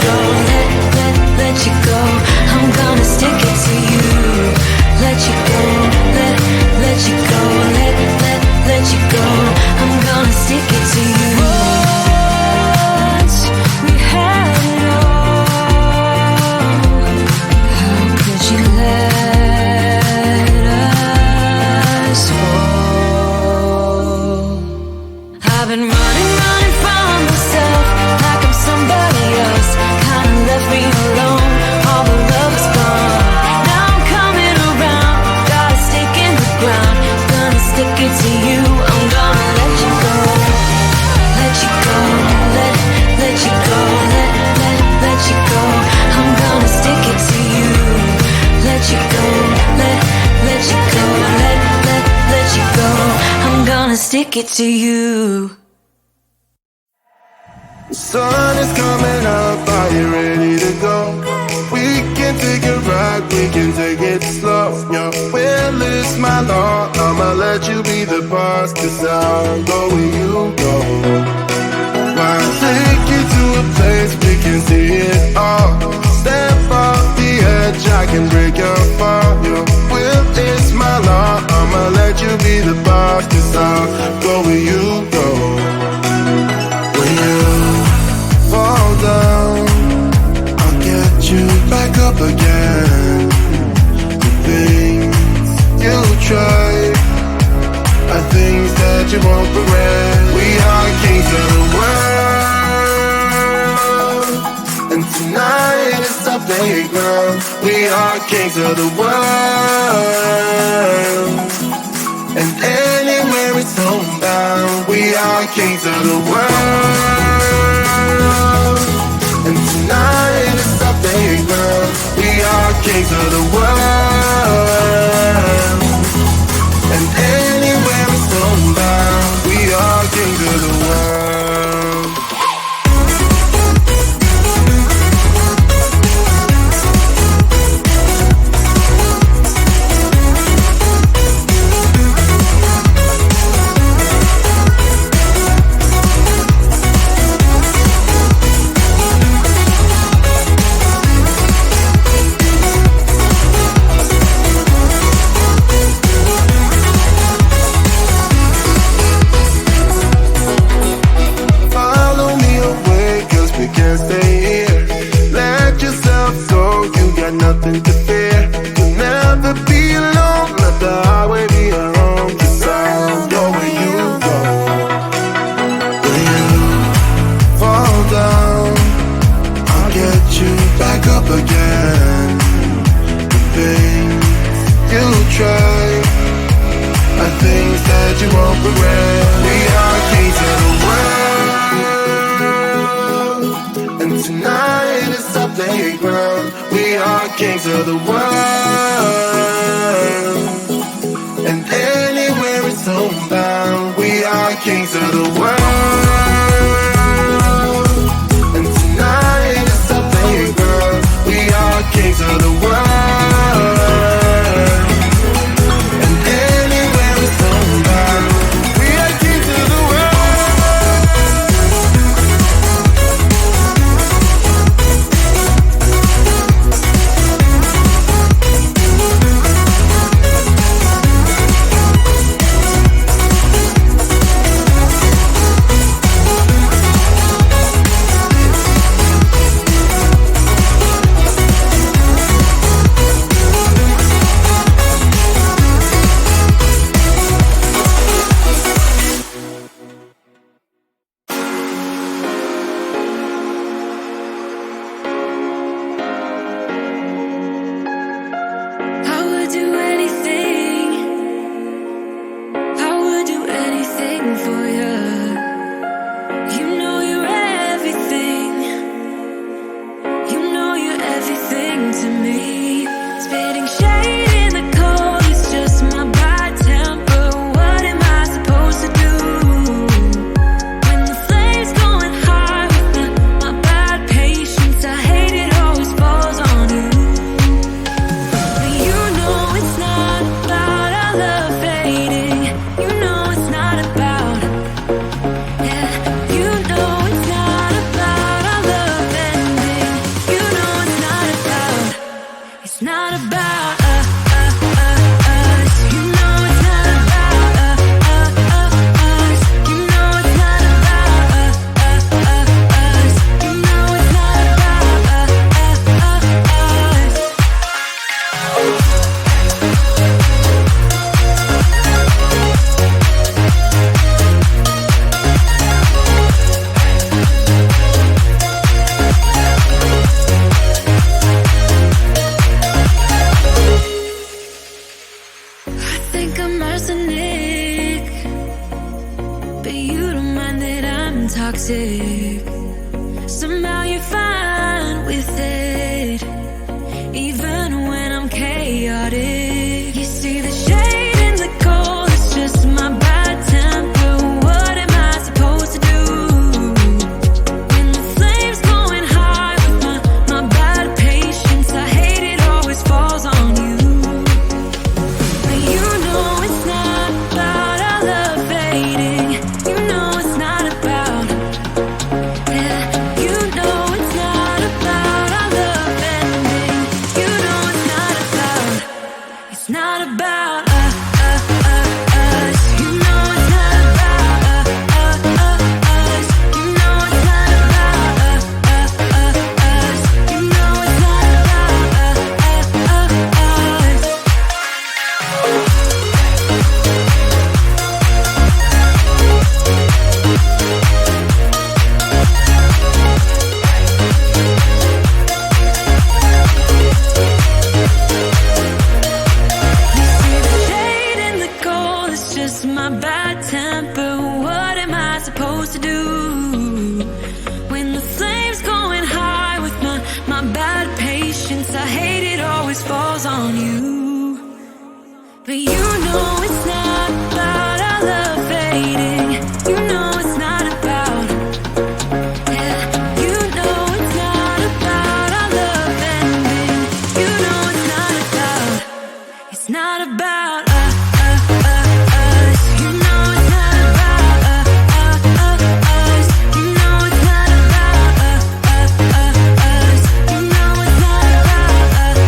go, let you go. I'm gonna stick it to you. Let you go, let you go, let you go. I'm gonna stick it to you. Once we had it all, how could you let us fall? I've been running from myself like I'm somebody else. Kinda left me alone, all the love is gone. Now I'm coming around, got a stake in the ground. Gonna stick it to you, I'm gonna let you go. Let you go, let you go, let you go. I'm gonna stick it to you. Let you go, let you go, let you go. I'm gonna stick it to you. The sun is coming up, are you ready to go? We can take it right, we can take it slow. Your will is my law, I'ma let you be the boss, 'cause I'll go where you go. I'll take you to a place we can see it all. Step off the edge, I can break your fall. Your will is my law, I'ma let you be the boss, 'cause I'll go where you go. When you fall down, I'll get you back up again. The things you try are things that you won't regret. We are kings of the world, and tonight is our playground. We are kings of the world, and anywhere it's homebound. We are kings of the world, and tonight is our playground. We are kings of the world, and anywhere it's homebound. We are kings of the world. Nothing to fear, you'll never be alone. Let the highway be your home, 'cause I'll go where you go. When you fall down, I'll get you back up again. The things you try are things that you won't regret. We are kings of the world, and tonight is our playground. We are kings of the world, and anywhere it's homebound. We are kings of the world, and tonight is our playground. We are kings of the world, and anywhere it's homebound. We are kings of the world. know it's not about our love fading. You know it's not about, yeah. You know it's not about our love ending. You know it's not about, it's not about us. You know it's not about us. You know it's not about us. You know it's not about us.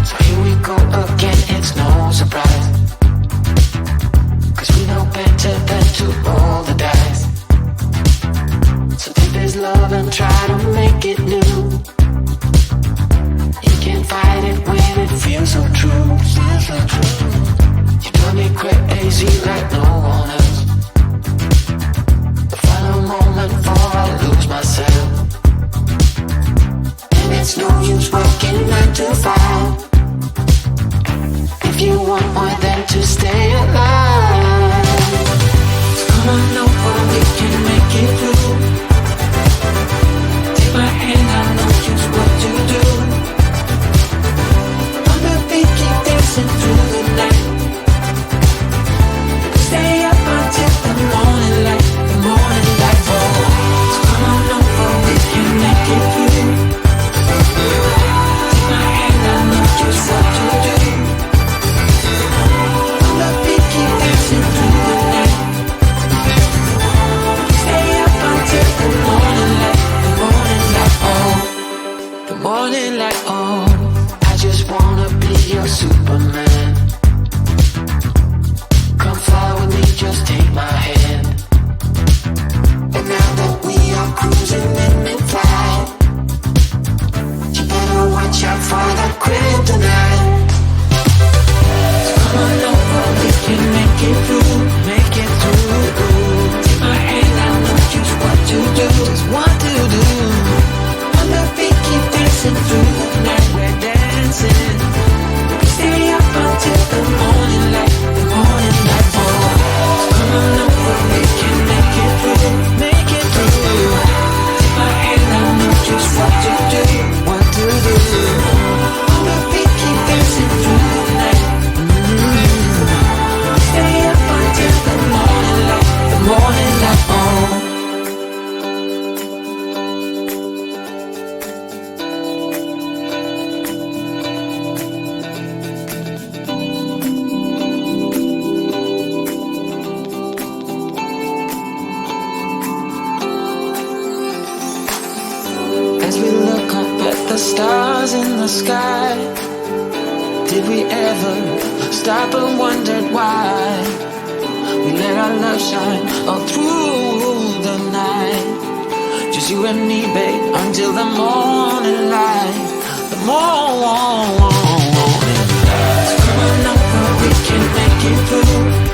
So here we go again, it's no surprise, 'cause we know better than to roll the dice. So take this love and try to make it new. You can't fight it when it feels so true. You drive me crazy like no one else. The final moment before I lose myself. And it's no use working 9 to 5 if you want more than to stay alive. So come on over, we can make it through. Take my hand, I know just what to do. On the beat, keep dancing through the night. Stay up until the morning light, the morning light. Oh, so come on over, we can make it through. Take my hand, I know just what to do. On the beat, keep dancing through the night. Stay up until the morning light, the morning light. Oh, the morning light. Oh, I just wanna be your Superman. Come fly with me, just take my hand. And now that we are cruising in mid-flight, you better watch out for that kryptonite. So come on over, we can make it through, make it through. Take my hand, I know just what to do, just what to do. On the beat, keep dancing through the night, we're dancing. Stay up until the morning light, the morning light. Oh, so come on over, we can make it through, make it through. Take my hand, I know just what to do, what to do. On the beat, keep dancing through the night. Stay up until the morning light, the morning light. Oh. As we look up at the stars in the sky, did we ever stop and wondered why we let our love shine all through the night? Just you and me, babe, until the morning light, the morning light. So come on over, we can make it through.